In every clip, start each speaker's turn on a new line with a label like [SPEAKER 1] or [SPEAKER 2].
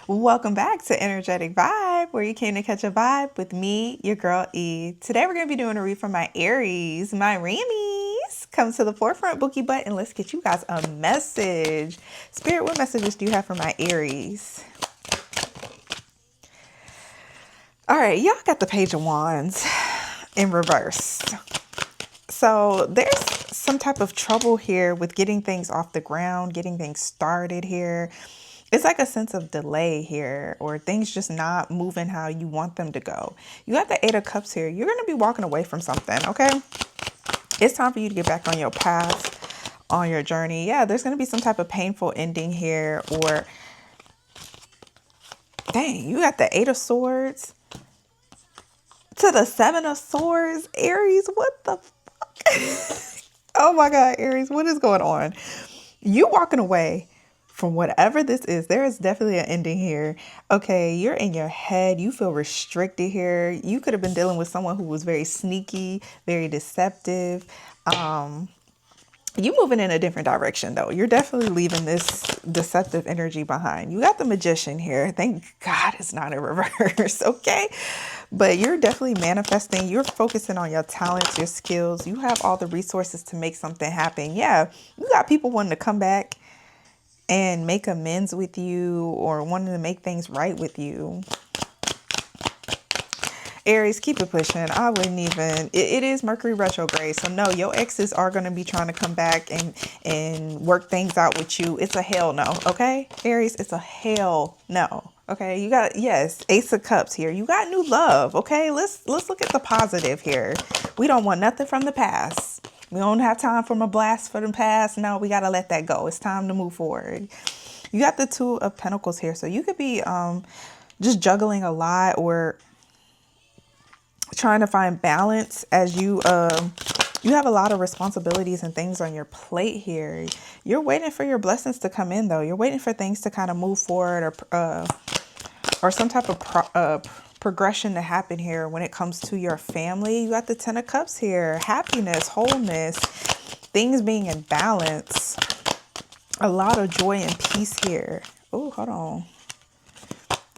[SPEAKER 1] Welcome back to Energetic Vibe, where you came to catch a vibe with me, your girl E. Today we're going to be doing a read for my Aries, my Rammies. Come to the forefront, bookie butt, and let's get you guys a message. Spirit, what messages do you have for my Aries? All right, y'all got the Page of Wands in reverse. So there's some type of trouble here with getting things off the ground, getting things started here. It's like a sense of delay here, or things just not moving how you want them to go. You got the Eight of Cups here. You're going to be walking away from something, okay? It's time for you to get back on your path, on your journey. Yeah, there's going to be some type of painful ending here, or dang, you got the Eight of Swords to the Seven of Swords. Aries, what the fuck? Oh my God, Aries, what is going on? You walking away from whatever this is. There is definitely an ending here. Okay, you're in your head. You feel restricted here. You could have been dealing with someone who was very sneaky, very deceptive. You moving in a different direction though. You're definitely leaving this deceptive energy behind. You got the Magician here. Thank God it's not in reverse, okay? But you're definitely manifesting. You're focusing on your talents, your skills. You have all the resources to make something happen. Yeah, you got people wanting to come back and make amends with you, or wanting to make things right with you. Aries, keep it pushing. I wouldn't even, it is Mercury retrograde. So no, your exes are going to be trying to come back and work things out with you. It's a hell no. Okay. Aries, it's a hell no. Okay. You got, yes, Ace of Cups here. You got new love. Okay. Let's look at the positive here. We don't want nothing from the past. We don't have time for a blast for the past. No, we got to let that go. It's time to move forward. You got the Two of Pentacles here. So you could be just juggling a lot, or trying to find balance as you have a lot of responsibilities and things on your plate here. You're waiting for your blessings to come in though. You're waiting for things to kind of move forward, or some type of progression to happen here when it comes to your family. You got the Ten of Cups here. Happiness, wholeness, things being in balance. A lot of joy and peace here. Oh, hold on.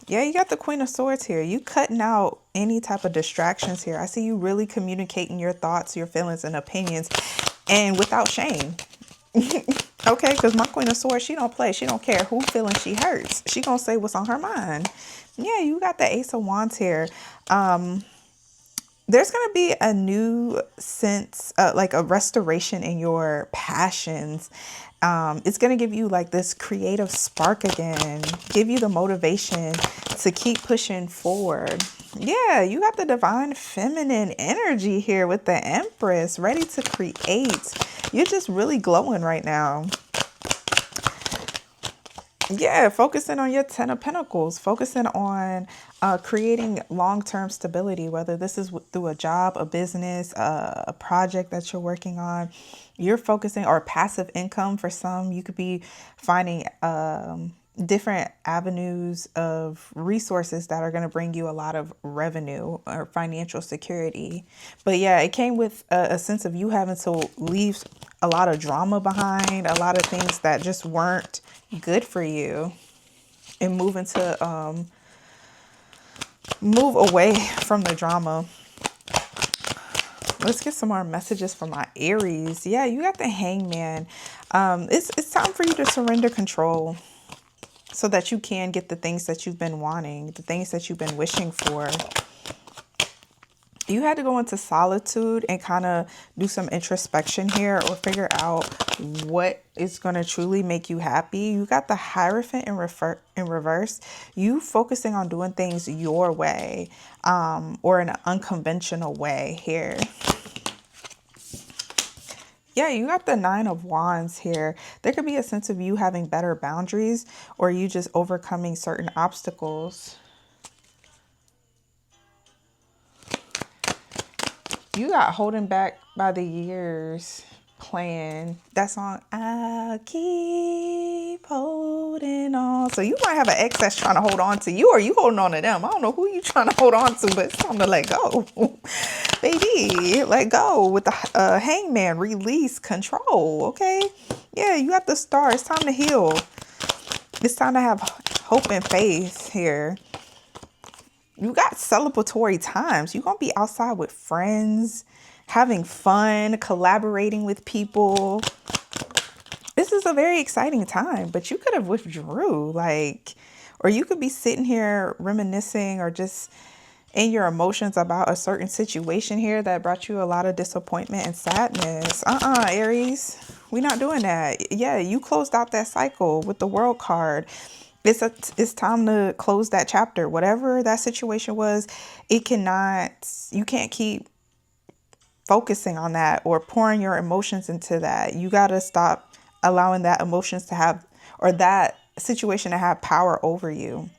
[SPEAKER 1] Yeah, you got the Queen of Swords here. You cutting out any type of distractions here. I see you really communicating your thoughts, your feelings, and opinions, and without shame. Okay, because my Queen of Swords, she don't play. She don't care who feeling she hurts. She gonna say what's on her mind. Yeah, you got the Ace of Wands here. There's going to be a new sense, like a restoration in your passions. It's going to give you like this creative spark again, give you the motivation to keep pushing forward. Yeah, you got the divine feminine energy here with the Empress, ready to create. You're just really glowing right now. Yeah, focusing on your Ten of Pentacles, focusing on creating long-term stability, whether this is through a job, a business, a project that you're working on. You're focusing, or passive income for some. You could be finding different avenues of resources that are going to bring you a lot of revenue or financial security. But yeah, it came with a sense of you having to leave a lot of drama behind, a lot of things that just weren't good for you, and move away from the drama. Let's get some more messages from my Aries. Yeah, you got the Hangman. It's time for you to surrender control so that you can get the things that you've been wanting, the things that you've been wishing for. You had to go into solitude and kind of do some introspection here, or figure out what is going to truly make you happy. You got the Hierophant in reverse. You focusing on doing things your way, or in an unconventional way here. Yeah, you got the Nine of Wands here. There could be a sense of you having better boundaries, or you just overcoming certain obstacles. You got Holding Back by the Years playing. That song, I keep holding on. So you might have an ex that's trying to hold on to you, or you holding on to them. I don't know who you trying to hold on to, but it's time to let go. Baby, let go with the Hangman. Release control, okay? Yeah, you got the Star. It's time to heal. It's time to have hope and faith here. You got celebratory times. You're going to be outside with friends, having fun, collaborating with people. This is a very exciting time, but you could have withdrew, like, or you could be sitting here reminiscing or just in your emotions about a certain situation here that brought you a lot of disappointment and sadness. Aries, we're not doing that. Yeah, you closed out that cycle with the World card. It's time to close that chapter. Whatever that situation was, you can't keep focusing on that or pouring your emotions into that. You got to stop allowing that emotions to have, or that situation to have power over you.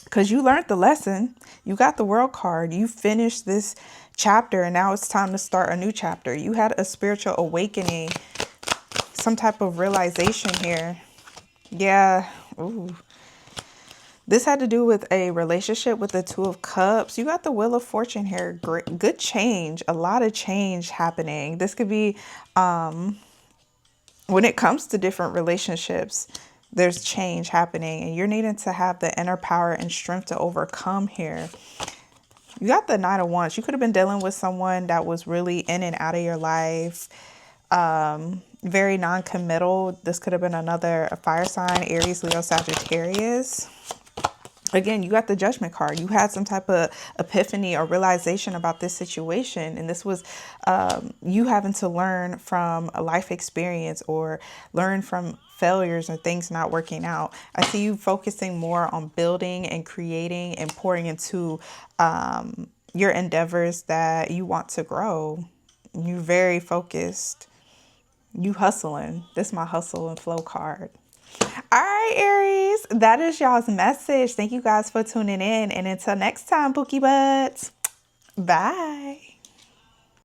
[SPEAKER 1] Because you learned the lesson. You got the World card. You finished this chapter and now it's time to start a new chapter. You had a spiritual awakening, some type of realization here. Yeah. Ooh. This had to do with a relationship with the Two of Cups. You got the Wheel of Fortune here. Great, good change. A lot of change happening. This could be, when it comes to different relationships, there's change happening and you're needing to have the inner power and strength to overcome here. You got the Knight of Wands. You could have been dealing with someone that was really in and out of your life. Very non-committal. This could have been a fire sign, Aries, Leo, Sagittarius. Again, you got the Judgment card. You had some type of epiphany or realization about this situation. And this was you having to learn from a life experience or learn from failures or things not working out. I see you focusing more on building and creating and pouring into your endeavors that you want to grow. You're very focused. You hustling. This is my hustle and flow card. All right, Aries, that is y'all's message. Thank you guys for tuning in. And until next time, Bookie Buds. Bye.